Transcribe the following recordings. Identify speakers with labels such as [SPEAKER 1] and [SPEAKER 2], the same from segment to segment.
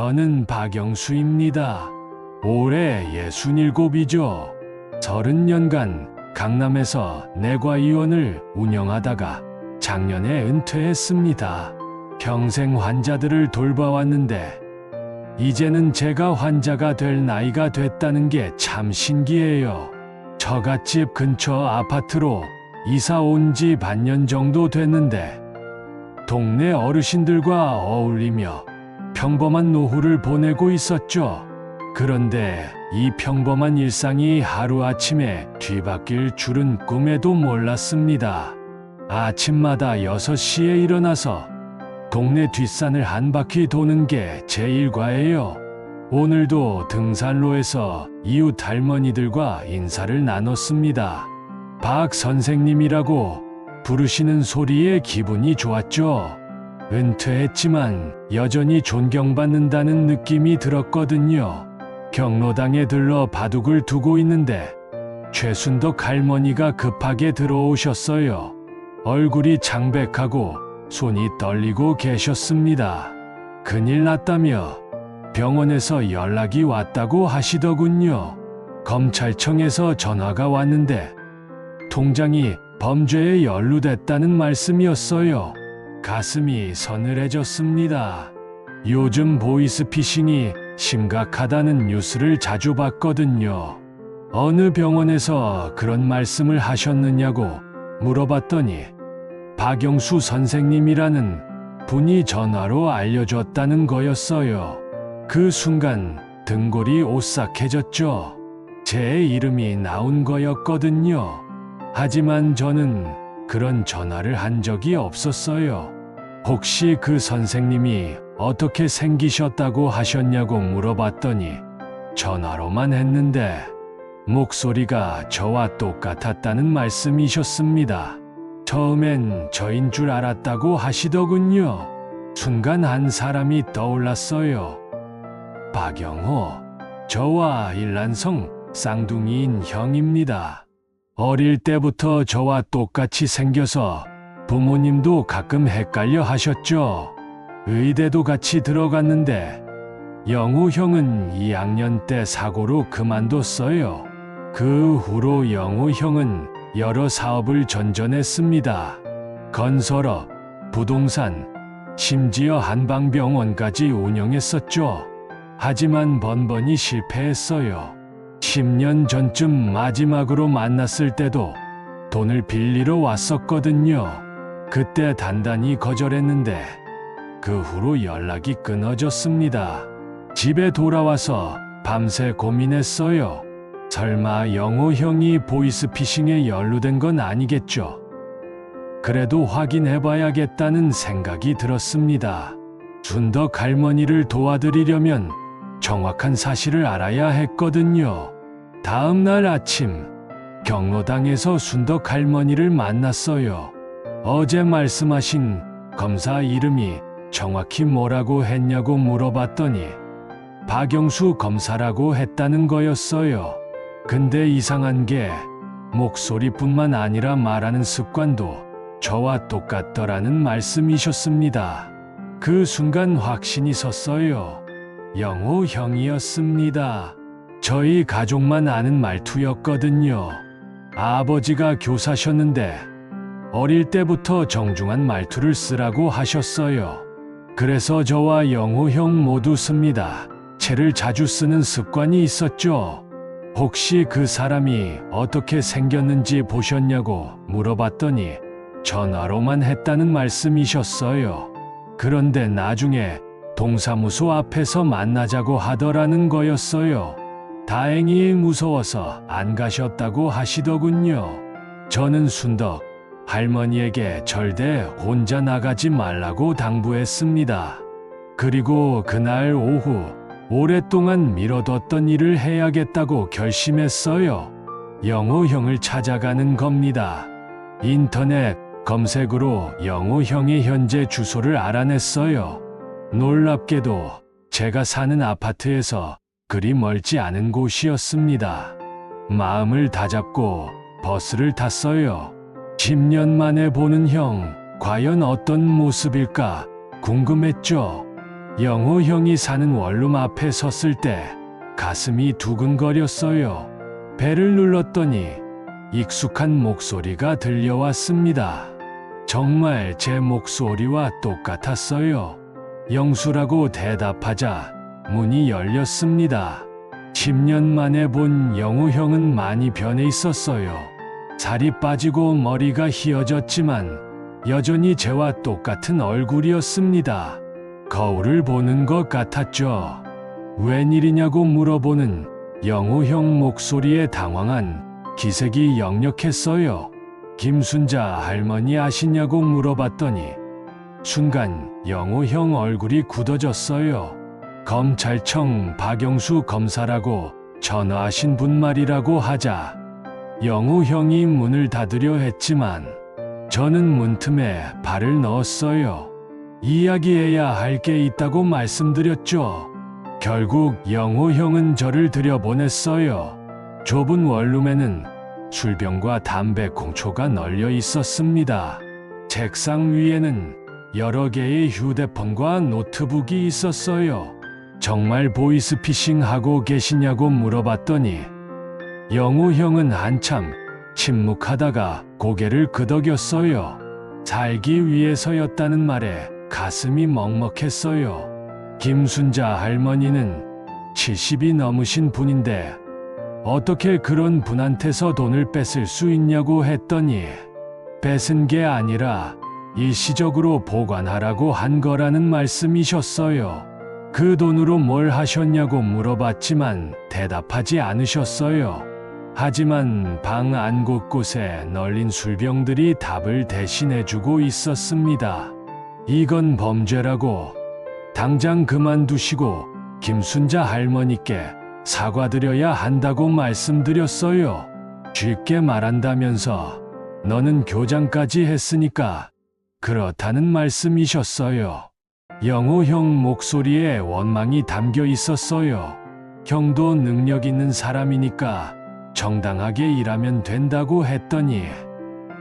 [SPEAKER 1] 저는 박영수입니다. 올해 67이죠. 30년간 강남에서 내과의원을 운영하다가 작년에 은퇴했습니다. 평생 환자들을 돌봐왔는데 이제는 제가 환자가 될 나이가 됐다는 게 참 신기해요. 처갓집 근처 아파트로 이사 온 지 반년 정도 됐는데 동네 어르신들과 어울리며 평범한 노후를 보내고 있었죠. 그런데 이 평범한 일상이 하루아침에 뒤바뀔 줄은 꿈에도 몰랐습니다. 아침마다 6시에 일어나서 동네 뒷산을 한 바퀴 도는 게 제 일과예요. 오늘도 등산로에서 이웃 할머니들과 인사를 나눴습니다. 박 선생님이라고 부르시는 소리에 기분이 좋았죠. 은퇴했지만 여전히 존경받는다는 느낌이 들었거든요. 경로당에 들러 바둑을 두고 있는데 최순덕 할머니가 급하게 들어오셨어요. 얼굴이 창백하고 손이 떨리고 계셨습니다. 큰일 났다며 병원에서 연락이 왔다고 하시더군요. 검찰청에서 전화가 왔는데 통장이 범죄에 연루됐다는 말씀이었어요. 가슴이 서늘해졌습니다. 요즘 보이스피싱이 심각하다는 뉴스를 자주 봤거든요. 어느 병원에서 그런 말씀을 하셨느냐고 물어봤더니 박영수 선생님이라는 분이 전화로 알려줬다는 거였어요. 그 순간 등골이 오싹해졌죠. 제 이름이 나온 거였거든요. 하지만 저는 그런 전화를 한 적이 없었어요. 혹시 그 선생님이 어떻게 생기셨다고 하셨냐고 물어봤더니 전화로만 했는데 목소리가 저와 똑같았다는 말씀이셨습니다. 처음엔 저인 줄 알았다고 하시더군요. 순간 한 사람이 떠올랐어요. 박영호, 저와 일란성 쌍둥이인 형입니다. 어릴 때부터 저와 똑같이 생겨서 부모님도 가끔 헷갈려 하셨죠. 의대도 같이 들어갔는데 영우 형은 2학년 때 사고로 그만뒀어요. 그 후로 영우 형은 여러 사업을 전전했습니다. 건설업, 부동산, 심지어 한방병원까지 운영했었죠. 하지만 번번이 실패했어요. 10년 전쯤 마지막으로 만났을 때도 돈을 빌리러 왔었거든요. 그때 단단히 거절했는데 그 후로 연락이 끊어졌습니다. 집에 돌아와서 밤새 고민했어요. 설마 영호 형이 보이스피싱에 연루된 건 아니겠죠? 그래도 확인해봐야겠다는 생각이 들었습니다. 순덕 할머니를 도와드리려면 정확한 사실을 알아야 했거든요. 다음 날 아침 경로당에서 순덕 할머니를 만났어요. 어제 말씀하신 검사 이름이 정확히 뭐라고 했냐고 물어봤더니 박영수 검사라고 했다는 거였어요. 근데 이상한 게 목소리뿐만 아니라 말하는 습관도 저와 똑같더라는 말씀이셨습니다. 그 순간 확신이 섰어요. 영호 형이었습니다. 저희 가족만 아는 말투였거든요. 아버지가 교사셨는데 어릴 때부터 정중한 말투를 쓰라고 하셨어요. 그래서 저와 영호 형 모두 씁니다. 채를 자주 쓰는 습관이 있었죠. 혹시 그 사람이 어떻게 생겼는지 보셨냐고 물어봤더니 전화로만 했다는 말씀이셨어요. 그런데 나중에 동사무소 앞에서 만나자고 하더라는 거였어요. 다행히 무서워서 안 가셨다고 하시더군요. 저는 순덕 할머니에게 절대 혼자 나가지 말라고 당부했습니다. 그리고 그날 오후 오랫동안 미뤄뒀던 일을 해야겠다고 결심했어요. 영호 형을 찾아가는 겁니다. 인터넷 검색으로 영호 형의 현재 주소를 알아냈어요. 놀랍게도 제가 사는 아파트에서 그리 멀지 않은 곳이었습니다. 마음을 다잡고 버스를 탔어요. 10년 만에 보는 형, 과연 어떤 모습일까 궁금했죠. 영호 형이 사는 원룸 앞에 섰을 때 가슴이 두근거렸어요. 배를 눌렀더니 익숙한 목소리가 들려왔습니다. 정말 제 목소리와 똑같았어요. 영수라고 대답하자 문이 열렸습니다. 10년 만에 본 영호 형은 많이 변해 있었어요. 살이 빠지고 머리가 희어졌지만 여전히 저와 똑같은 얼굴이었습니다. 거울을 보는 것 같았죠. 웬일이냐고 물어보는 영호 형 목소리에 당황한 기색이 역력했어요. 김순자 할머니 아시냐고 물어봤더니 순간 영호 형 얼굴이 굳어졌어요. 검찰청 박영수 검사라고 전화하신 분 말이라고 하자 영호 형이 문을 닫으려 했지만 저는 문틈에 발을 넣었어요. 이야기해야 할 게 있다고 말씀드렸죠. 결국 영호 형은 저를 들여보냈어요. 좁은 원룸에는 술병과 담배 꽁초가 널려 있었습니다. 책상 위에는 여러 개의 휴대폰과 노트북이 있었어요. 정말 보이스피싱 하고 계시냐고 물어봤더니 영호 형은 한참 침묵하다가 고개를 끄덕였어요. 살기 위해서였다는 말에 가슴이 먹먹했어요. 김순자 할머니는 70이 넘으신 분인데 어떻게 그런 분한테서 돈을 뺏을 수 있냐고 했더니 뺏은 게 아니라 일시적으로 보관하라고 한 거라는 말씀이셨어요. 그 돈으로 뭘 하셨냐고 물어봤지만 대답하지 않으셨어요. 하지만 방 안 곳곳에 널린 술병들이 답을 대신해주고 있었습니다. 이건 범죄라고 당장 그만두시고 김순자 할머니께 사과드려야 한다고 말씀드렸어요. 쉽게 말한다면서 너는 교장까지 했으니까 그렇다는 말씀이셨어요. 영호 형 목소리에 원망이 담겨 있었어요. 형도 능력 있는 사람이니까 정당하게 일하면 된다고 했더니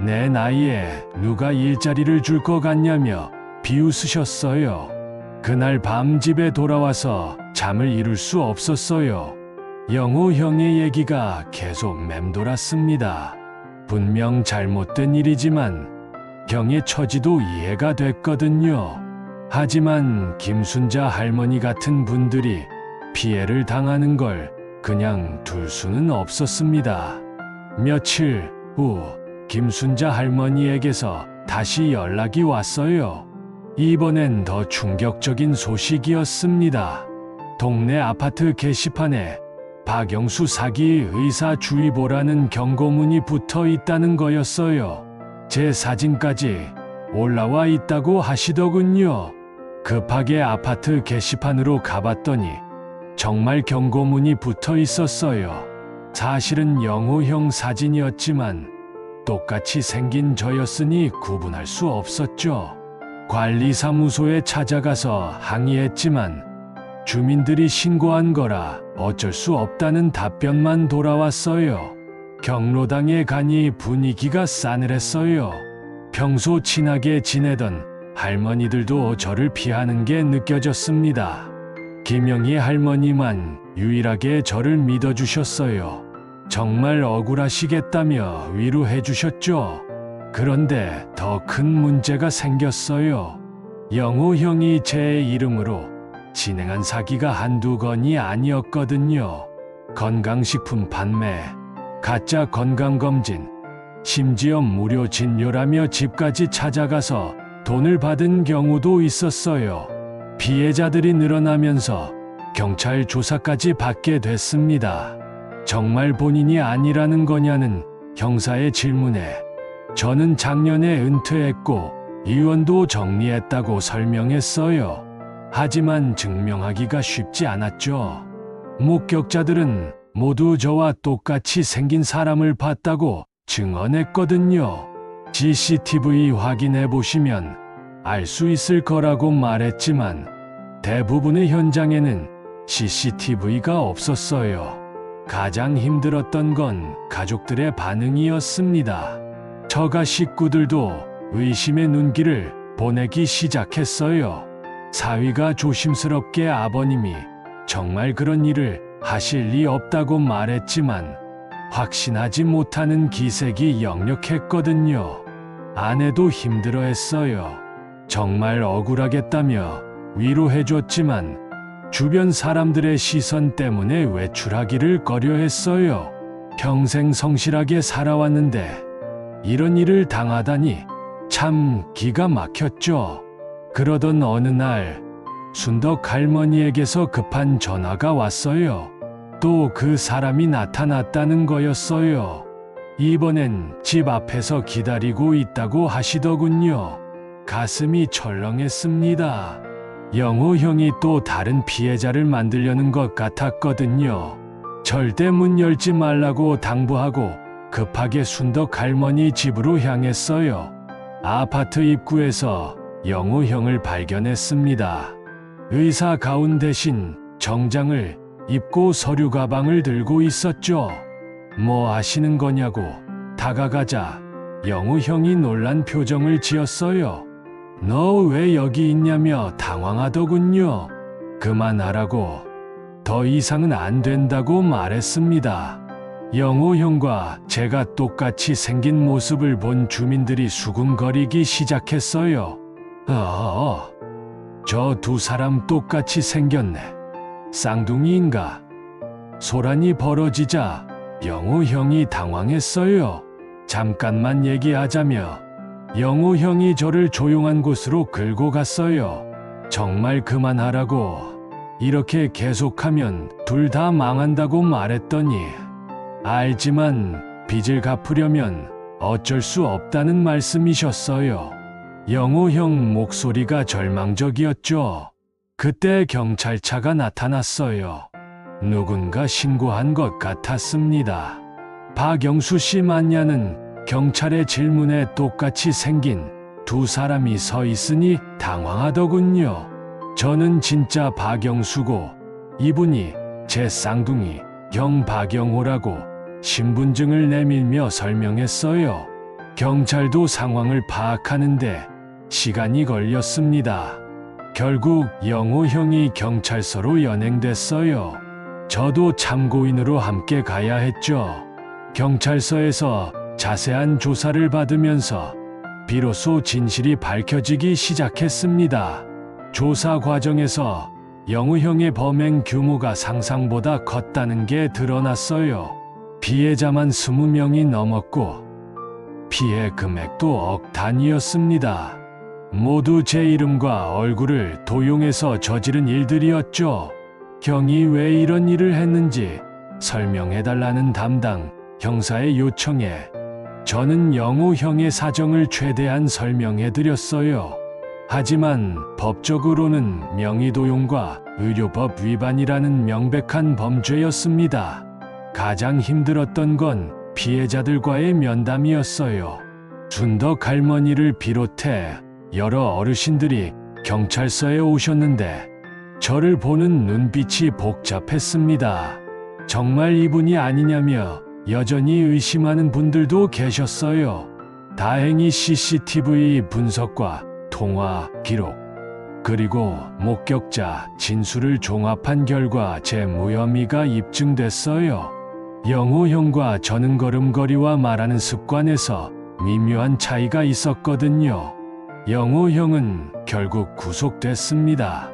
[SPEAKER 1] 내 나이에 누가 일자리를 줄 것 같냐며 비웃으셨어요. 그날 밤 집에 돌아와서 잠을 이룰 수 없었어요. 영호 형의 얘기가 계속 맴돌았습니다. 분명 잘못된 일이지만 형의 처지도 이해가 됐거든요. 하지만 김순자 할머니 같은 분들이 피해를 당하는 걸 그냥 둘 수는 없었습니다. 며칠 후 김순자 할머니에게서 다시 연락이 왔어요. 이번엔 더 충격적인 소식이었습니다. 동네 아파트 게시판에 박영수 사기 의사주의보라는 경고문이 붙어 있다는 거였어요. 제 사진까지 올라와 있다고 하시더군요. 급하게 아파트 게시판으로 가봤더니 정말 경고문이 붙어 있었어요. 사실은 영호 형 사진이었지만 똑같이 생긴 저였으니 구분할 수 없었죠. 관리사무소에 찾아가서 항의했지만 주민들이 신고한 거라 어쩔 수 없다는 답변만 돌아왔어요. 경로당에 가니 분위기가 싸늘했어요. 평소 친하게 지내던 할머니들도 저를 피하는 게 느껴졌습니다. 김영희 할머니만 유일하게 저를 믿어주셨어요. 정말 억울하시겠다며 위로해 주셨죠. 그런데 더 큰 문제가 생겼어요. 영호 형이 제 이름으로 진행한 사기가 한두 건이 아니었거든요. 건강식품 판매, 가짜 건강검진, 심지어 무료 진료라며 집까지 찾아가서 돈을 받은 경우도 있었어요. 피해자들이 늘어나면서 경찰 조사까지 받게 됐습니다. 정말 본인이 아니라는 거냐는 형사의 질문에 저는 작년에 은퇴했고 이원도 정리했다고 설명했어요. 하지만 증명하기가 쉽지 않았죠. 목격자들은 모두 저와 똑같이 생긴 사람을 봤다고 증언했거든요. CCTV 확인해 보시면 알 수 있을 거라고 말했지만 대부분의 현장에는 CCTV가 없었어요. 가장 힘들었던 건 가족들의 반응이었습니다. 처가 식구들도 의심의 눈길을 보내기 시작했어요. 사위가 조심스럽게 아버님이 정말 그런 일을 하실 리 없다고 말했지만 확신하지 못하는 기색이 역력했거든요. 아내도 힘들어했어요. 정말 억울하겠다며 위로해줬지만 주변 사람들의 시선 때문에 외출하기를 꺼려했어요. 평생 성실하게 살아왔는데 이런 일을 당하다니 참 기가 막혔죠. 그러던 어느 날 순덕 할머니에게서 급한 전화가 왔어요. 또 그 사람이 나타났다는 거였어요. 이번엔 집 앞에서 기다리고 있다고 하시더군요. 가슴이 철렁했습니다. 영호 형이 또 다른 피해자를 만들려는 것 같았거든요. 절대 문 열지 말라고 당부하고 급하게 순덕 할머니 집으로 향했어요. 아파트 입구에서 영호 형을 발견했습니다. 의사 가운 대신 정장을 입고 서류 가방을 들고 있었죠. 뭐 하시는 거냐고 다가가자 영호 형이 놀란 표정을 지었어요. 너 왜 여기 있냐며 당황하더군요. 그만하라고. 더 이상은 안 된다고 말했습니다. 영호 형과 제가 똑같이 생긴 모습을 본 주민들이 수군거리기 시작했어요. 저 두 사람 똑같이 생겼네. 쌍둥이인가? 소란이 벌어지자 영호 형이 당황했어요. 잠깐만 얘기하자며 영호 형이 저를 조용한 곳으로 끌고 갔어요. 정말 그만하라고. 이렇게 계속하면 둘 다 망한다고 말했더니 알지만 빚을 갚으려면 어쩔 수 없다는 말씀이셨어요. 영호 형 목소리가 절망적이었죠. 그때 경찰차가 나타났어요. 누군가 신고한 것 같았습니다. 박영수 씨 맞냐는 경찰의 질문에 똑같이 생긴 두 사람이 서 있으니 당황하더군요. 저는 진짜 박영수고 이분이 제 쌍둥이 형 박영호라고 신분증을 내밀며 설명했어요. 경찰도 상황을 파악하는데 시간이 걸렸습니다. 결국 영호 형이 경찰서로 연행됐어요. 저도 참고인으로 함께 가야 했죠. 경찰서에서 자세한 조사를 받으면서 비로소 진실이 밝혀지기 시작했습니다. 조사 과정에서 영호 형의 범행 규모가 상상보다 컸다는 게 드러났어요. 피해자만 20명이 넘었고 피해 금액도 억 단위였습니다. 모두 제 이름과 얼굴을 도용해서 저지른 일들이었죠. 형이 왜 이런 일을 했는지 설명해달라는 담당 형사의 요청에 저는 영호 형의 사정을 최대한 설명해드렸어요. 하지만 법적으로는 명의도용과 의료법 위반이라는 명백한 범죄였습니다. 가장 힘들었던 건 피해자들과의 면담이었어요. 순덕 할머니를 비롯해 여러 어르신들이 경찰서에 오셨는데 저를 보는 눈빛이 복잡했습니다. 정말 이분이 아니냐며 여전히 의심하는 분들도 계셨어요. 다행히 CCTV 분석과 통화 기록 그리고 목격자 진술을 종합한 결과 제 무혐의가 입증됐어요. 영호 형과 저는 걸음걸이와 말하는 습관에서 미묘한 차이가 있었거든요. 영호 형은 결국 구속됐습니다.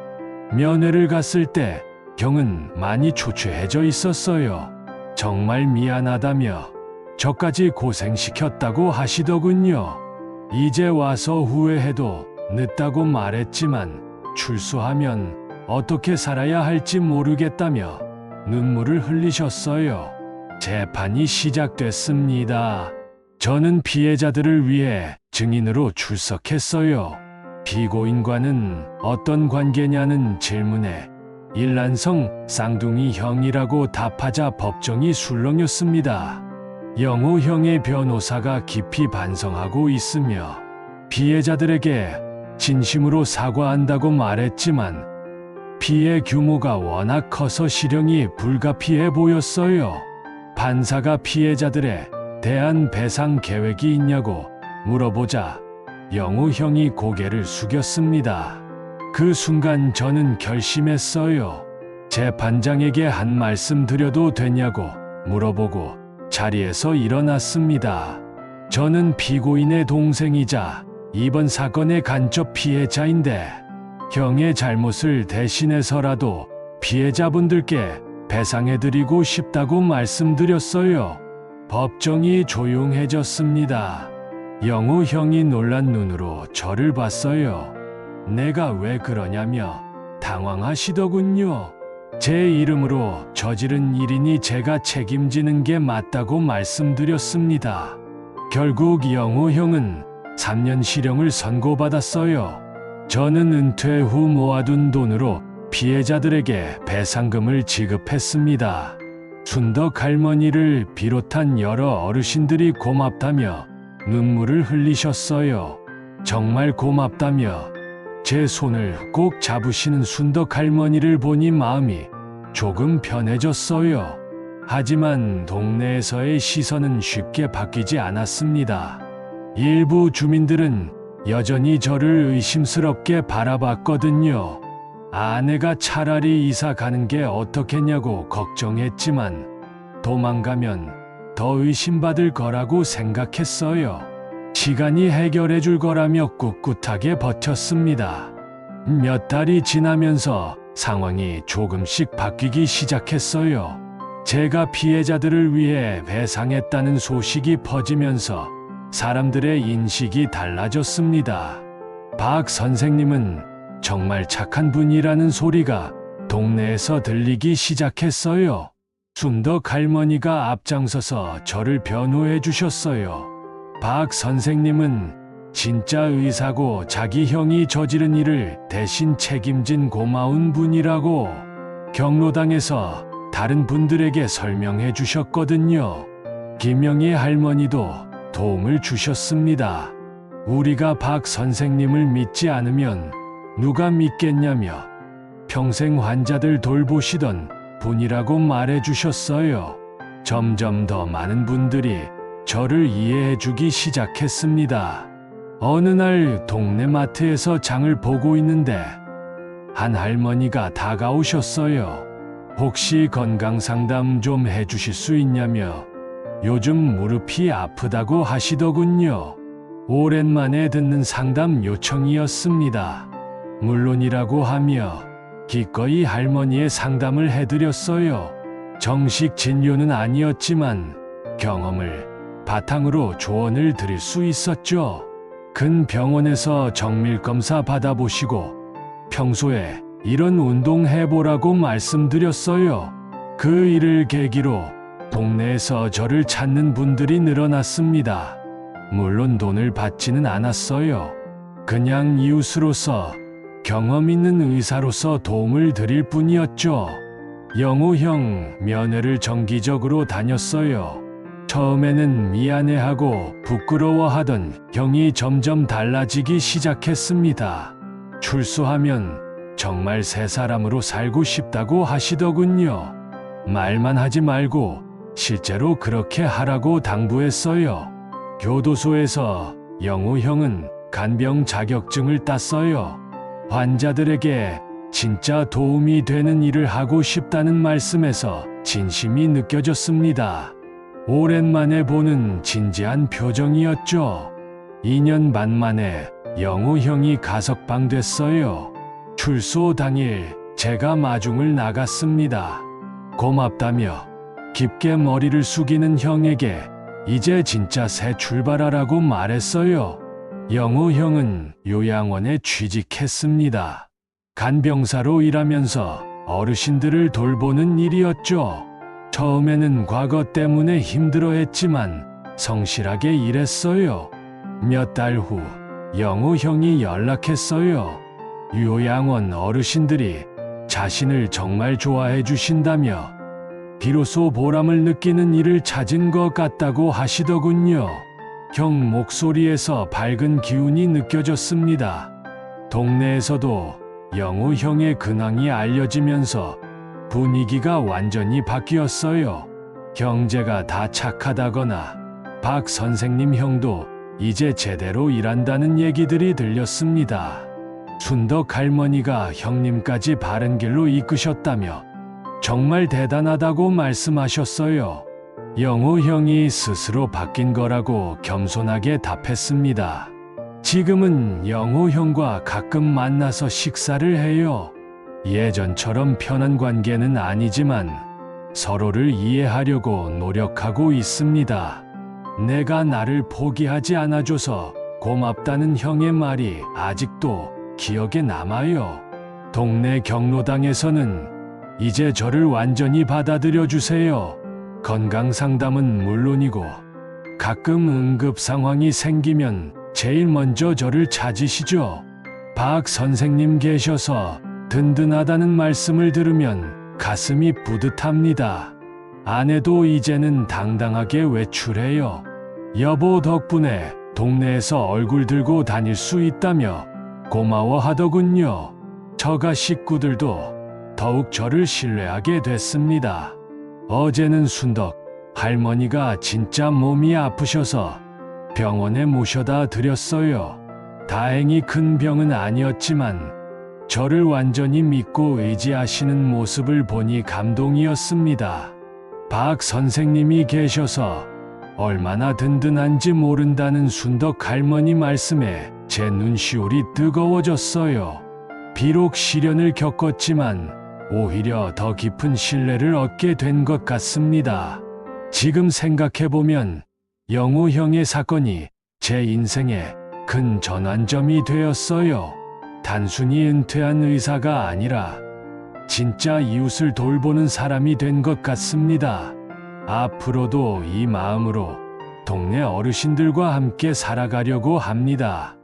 [SPEAKER 1] 면회를 갔을 때 형은 많이 초췌해져 있었어요. 정말 미안하다며 저까지 고생시켰다고 하시더군요. 이제 와서 후회해도 늦다고 말했지만 출소하면 어떻게 살아야 할지 모르겠다며 눈물을 흘리셨어요. 재판이 시작됐습니다. 저는 피해자들을 위해 증인으로 출석했어요. 피고인과는 어떤 관계냐는 질문에 일란성 쌍둥이 형이라고 답하자 법정이 술렁였습니다. 영호 형의 변호사가 깊이 반성하고 있으며 피해자들에게 진심으로 사과한다고 말했지만 피해 규모가 워낙 커서 실형이 불가피해 보였어요. 판사가 피해자들에 대한 배상 계획이 있냐고 물어보자 영호 형이 고개를 숙였습니다. 그 순간 저는 결심했어요. 재판장에게 한 말씀 드려도 되냐고 물어보고 자리에서 일어났습니다. 저는 피고인의 동생이자 이번 사건의 간접 피해자인데 형의 잘못을 대신해서라도 피해자분들께 배상해드리고 싶다고 말씀드렸어요. 법정이 조용해졌습니다. 영우 형이 놀란 눈으로 저를 봤어요. 내가 왜 그러냐며 당황하시더군요. 제 이름으로 저지른 일이니 제가 책임지는 게 맞다고 말씀드렸습니다. 결국 영우 형은 3년 실형을 선고받았어요. 저는 은퇴 후 모아둔 돈으로 피해자들에게 배상금을 지급했습니다. 순덕 할머니를 비롯한 여러 어르신들이 고맙다며 눈물을 흘리셨어요. 정말 고맙다며 제 손을 꼭 잡으시는 순덕 할머니를 보니 마음이 조금 편해졌어요. 하지만 동네에서의 시선은 쉽게 바뀌지 않았습니다. 일부 주민들은 여전히 저를 의심스럽게 바라봤거든요. 아내가 차라리 이사 가는 게 어떻겠냐고 걱정했지만 도망가면 더 의심받을 거라고 생각했어요. 시간이 해결해 줄 거라며 꿋꿋하게 버텼습니다. 몇 달이 지나면서 상황이 조금씩 바뀌기 시작했어요. 제가 피해자들을 위해 배상했다는 소식이 퍼지면서 사람들의 인식이 달라졌습니다. 박 선생님은 정말 착한 분이라는 소리가 동네에서 들리기 시작했어요. 순덕 할머니가 앞장서서 저를 변호해 주셨어요. 박 선생님은 진짜 의사고 자기 형이 저지른 일을 대신 책임진 고마운 분이라고 경로당에서 다른 분들에게 설명해 주셨거든요. 김영희 할머니도 도움을 주셨습니다. 우리가 박 선생님을 믿지 않으면 누가 믿겠냐며 평생 환자들 돌보시던 분이라고 말해 주셨어요. 점점 더 많은 분들이 저를 이해해 주기 시작했습니다. 어느 날 동네 마트에서 장을 보고 있는데 한 할머니가 다가오셨어요. 혹시 건강 상담 좀 해주실 수 있냐며 요즘 무릎이 아프다고 하시더군요. 오랜만에 듣는 상담 요청이었습니다. 물론이라고 하며 기꺼이 할머니의 상담을 해드렸어요. 정식 진료는 아니었지만 경험을 바탕으로 조언을 드릴 수 있었죠. 근 병원에서 정밀검사 받아보시고 평소에 이런 운동 해보라고 말씀드렸어요. 그 일을 계기로 동네에서 저를 찾는 분들이 늘어났습니다. 물론 돈을 받지는 않았어요. 그냥 이웃으로서 경험 있는 의사로서 도움을 드릴 뿐이었죠. 영우 형 면회를 정기적으로 다녔어요. 처음에는 미안해하고 부끄러워하던 형이 점점 달라지기 시작했습니다. 출소하면 정말 새 사람으로 살고 싶다고 하시더군요. 말만 하지 말고 실제로 그렇게 하라고 당부했어요. 교도소에서 영우 형은 간병 자격증을 땄어요. 환자들에게 진짜 도움이 되는 일을 하고 싶다는 말씀에서 진심이 느껴졌습니다. 오랜만에 보는 진지한 표정이었죠. 2년 반 만에 영우 형이 가석방됐어요. 출소 당일 제가 마중을 나갔습니다. 고맙다며 깊게 머리를 숙이는 형에게 이제 진짜 새 출발하라고 말했어요. 영우 형은 요양원에 취직했습니다. 간병사로 일하면서 어르신들을 돌보는 일이었죠. 처음에는 과거 때문에 힘들어했지만 성실하게 일했어요. 몇 달 후 영우 형이 연락했어요. 요양원 어르신들이 자신을 정말 좋아해 주신다며 비로소 보람을 느끼는 일을 찾은 것 같다고 하시더군요. 형 목소리에서 밝은 기운이 느껴졌습니다. 동네에서도 영우 형의 근황이 알려지면서 분위기가 완전히 바뀌었어요. 형제가 다 착하다거나 박 선생님 형도 이제 제대로 일한다는 얘기들이 들렸습니다. 순덕 할머니가 형님까지 바른 길로 이끄셨다며 정말 대단하다고 말씀하셨어요. 영호 형이 스스로 바뀐 거라고 겸손하게 답했습니다. 지금은 영호 형과 가끔 만나서 식사를 해요. 예전처럼 편한 관계는 아니지만 서로를 이해하려고 노력하고 있습니다. 내가 나를 포기하지 않아줘서 고맙다는 형의 말이 아직도 기억에 남아요. 동네 경로당에서는 이제 저를 완전히 받아들여 주세요. 건강 상담은 물론이고 가끔 응급 상황이 생기면 제일 먼저 저를 찾으시죠. 박 선생님 계셔서 든든하다는 말씀을 들으면 가슴이 뿌듯합니다. 아내도 이제는 당당하게 외출해요. 여보 덕분에 동네에서 얼굴 들고 다닐 수 있다며 고마워하더군요. 처가 식구들도 더욱 저를 신뢰하게 됐습니다. 어제는 순덕 할머니가 진짜 몸이 아프셔서 병원에 모셔다 드렸어요. 다행히 큰 병은 아니었지만 저를 완전히 믿고 의지하시는 모습을 보니 감동이었습니다. 박 선생님이 계셔서 얼마나 든든한지 모른다는 순덕 할머니 말씀에 제 눈시울이 뜨거워졌어요. 비록 시련을 겪었지만 오히려 더 깊은 신뢰를 얻게 된 것 같습니다. 지금 생각해보면 영호 형의 사건이 제 인생에 큰 전환점이 되었어요. 단순히 은퇴한 의사가 아니라 진짜 이웃을 돌보는 사람이 된 것 같습니다. 앞으로도 이 마음으로 동네 어르신들과 함께 살아가려고 합니다.